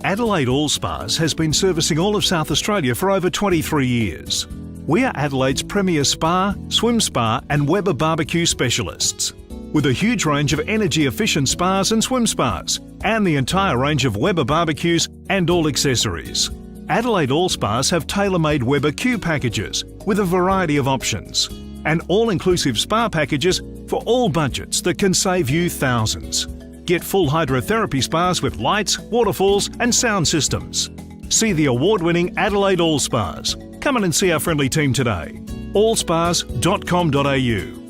Adelaide All Spas has been servicing all of South Australia for over 23 years. We are Adelaide's premier spa, swim spa and Weber barbecue specialists. With a huge range of energy-efficient spas and swim spas, and the entire range of Weber barbecues and all accessories. Adelaide All Spas have tailor-made Weber Q packages with a variety of options, and all-inclusive spa packages for all budgets that can save you thousands. Get full hydrotherapy spas with lights, waterfalls and sound systems. See the award-winning Adelaide All Spas. Come in and see our friendly team today. allspas.com.au